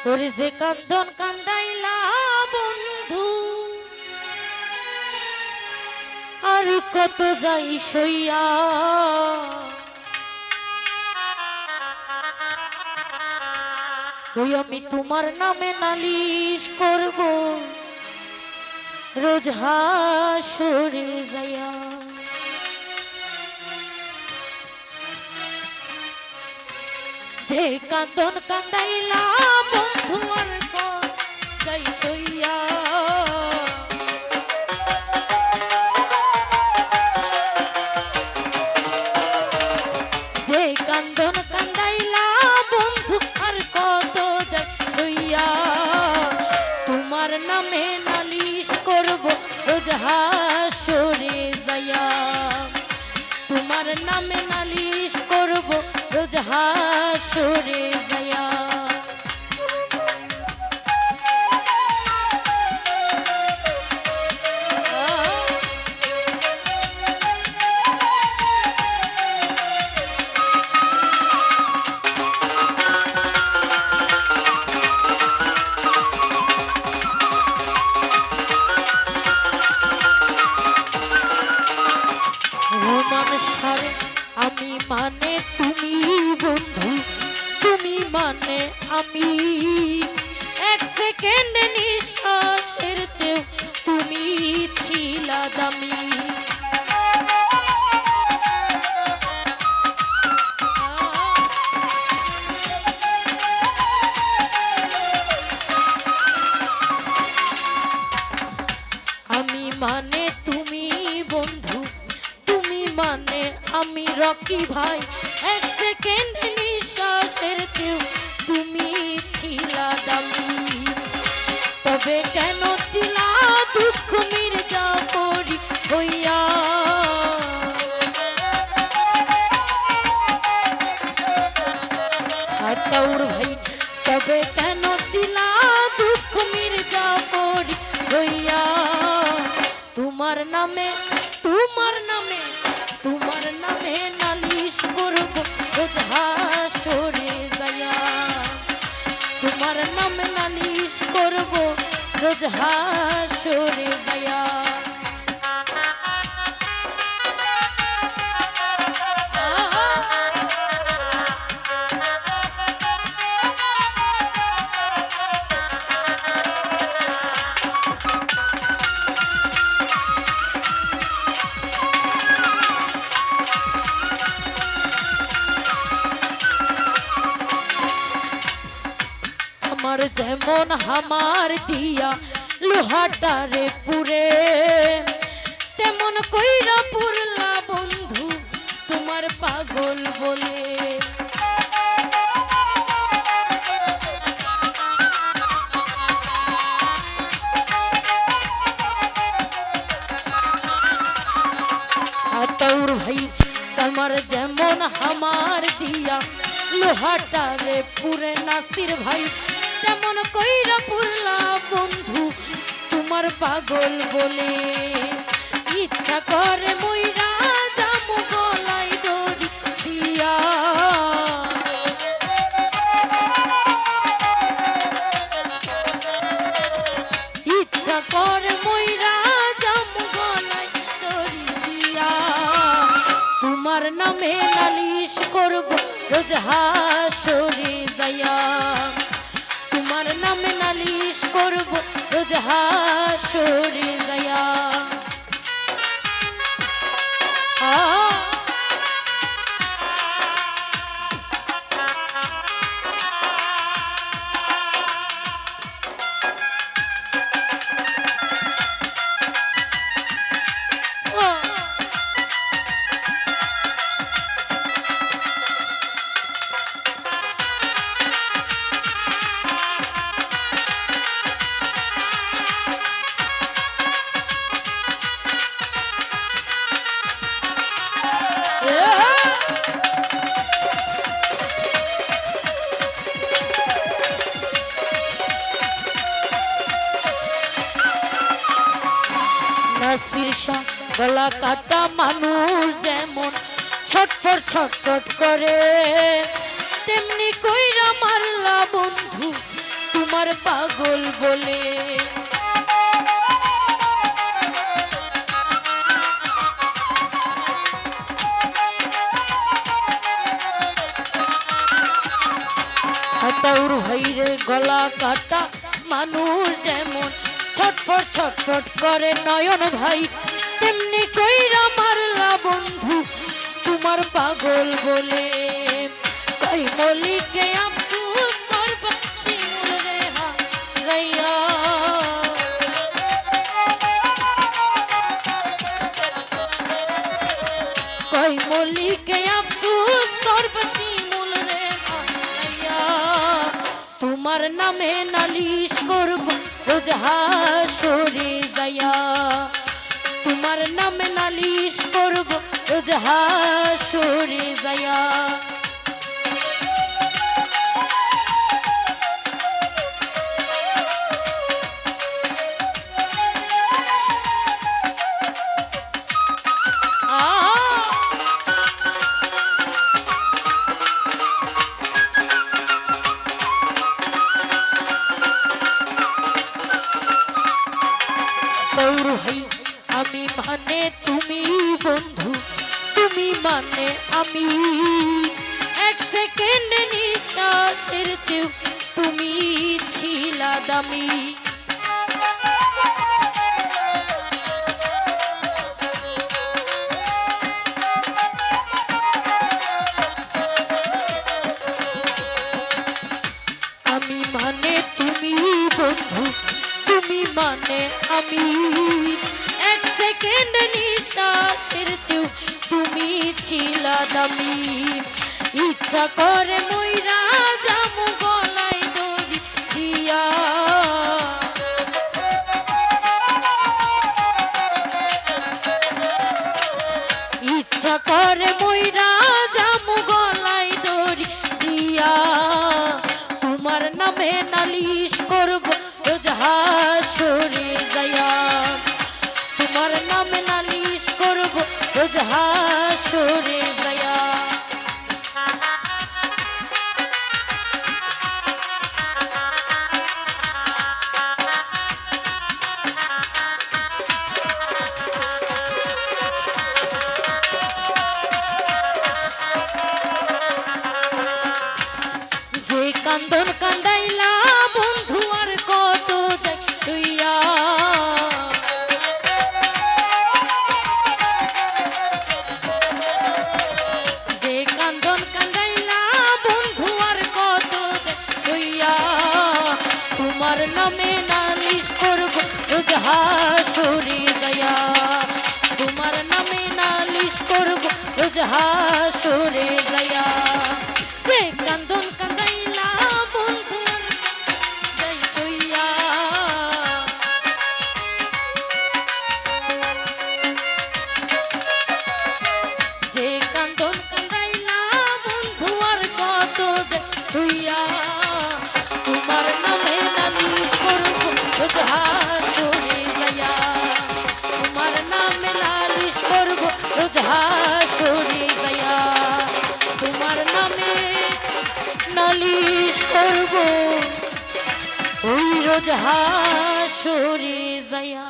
তোরে যে কান্দন কান্দাইলা বন্ধু, আর কত যাই সইয়া। ওই আমি তোমার নামে নালিশ করব রোজ হাসরে যাইয়া। যে কান্দন কান্দাইলা বন্ধু, আর কত যাই সইয়া। যে কান্দন কান্দাইলা বন্ধু, আর কত যাই সইয়া। তোমার নামে নালিশ করব রোজ হাসরে যাইয়া। তোমার নামে নালিশ করব রোজ হাসরে যাইয়া। সারে আমি মানে তুমি বন্ধু, তুমি মানে আমি। এক সেকেন্ড নিঃশ্বাসের চেয়ে তুমি ছিলা দামি। আমি মানে তুমি বন্ধু, মানে আমি রকি ভাই। এক সেকেন্ড নিঃশ্বাসের চেয়েও তুমি ছিলা দামি। তবে কেন দিলা দুঃখ মির্জা পরি হইয়া। আতাউর ভাই, তবে কেন দিলা দুঃখ মির্জা পরি হইয়া। তোমার নামে তোমার নামে তোমার নামে নালিশ করব রোজ হাসরে যাইয়া। তোমার নামে নালিশ করব রোজ হাসরে যাইয়া। আমার যেমন হামার দিয়া লোহাটারে পুরে, তেমন কইরা পুরলা বন্ধু তোমার পাগল বলে। আতাউর ভাই, তোমার যেমন হামার দিয়া লোহাটারে পুরে। নাসির ভাই, তেমন কইরা পুরলা বন্ধু তোমার পাগল বলে। ইচ্ছা করে মইরা যামু গলায় দড়ি দিয়া। ইচ্ছা করে মইরা যামু গলায় দড়ি দিয়া। তোমার নামে নালিশ করব রোজ হাসরে যাইয়া। তোমার নামে নালিশ করব রোজ হাসরে যাইয়া। নাসির শাহ গলা কাটা মানুষ যেমন ছটফট ছটফট করে, তেমনি কইরা মারলা বন্ধু পাগল বলে। তাউর ভাইরে গলা কাটা মানুষ যেমন ছটফট ছটফট করে নয়ন ভাই, তেমনি কইরা মারলা বন্ধু তোমার পাগল বলে। কই মলিকে আফসোস করবা শিমুল রে হারাইয়া, কই মলিকে আফসোস করবা শিমুল রে হারাইয়া। তোমার নামে নালিশ করব রোজ হাসরে যাইয়া, তোমার নামে নালিশ করব রোজ হাসরে যাইয়া। আমি মানে তুমি বন্ধু, তুমি মানে আমি, এক সেকেন্ড নিঃশ্বাসের চেয়েও তুমি ছিলা দামি। আমি মানে তুমি বন্ধু, তুমি মানে আমি, এক সেকেন্ড নিঃশ্বাসের চেয়েও তুমি ছিলা দামি। ইচ্ছা করে মইরা যামু গলায় দড়ি দিয়া, ইচ্ছা করে মইরা যামু গলায় দড়ি দিয়া। তোমার নামে নালিশ করব রোজ হাসরে যাইয়া, তোমার নামে নালিশ করব রোজ হাসরে যাইয়া। যে কান্দন কান্দাইলা বন্ধু আর কত যাইয়া, যে কান্দন কান্দাইলা বন্ধু আর কত যাইয়া। তোমার নামে নালিশ করব রোজ হাসরে যাইয়া, তোমার নামে নালিশ করব রোজ হাসরে যাইয়া। যে কান্দন কান্দাইলা বন্ধু যাইয়া, যে কান্দন কান্দাইলা বন্ধু আর কত যাইয়া। তোমার নামে নালিশ করব রোজ হাসরে যাইয়া, তোমার নামে নালিশ করব রোজ হাসরে যাইয়া। তোমার নামে নালিশ করব ওই রোজ হাসরে যাইয়া।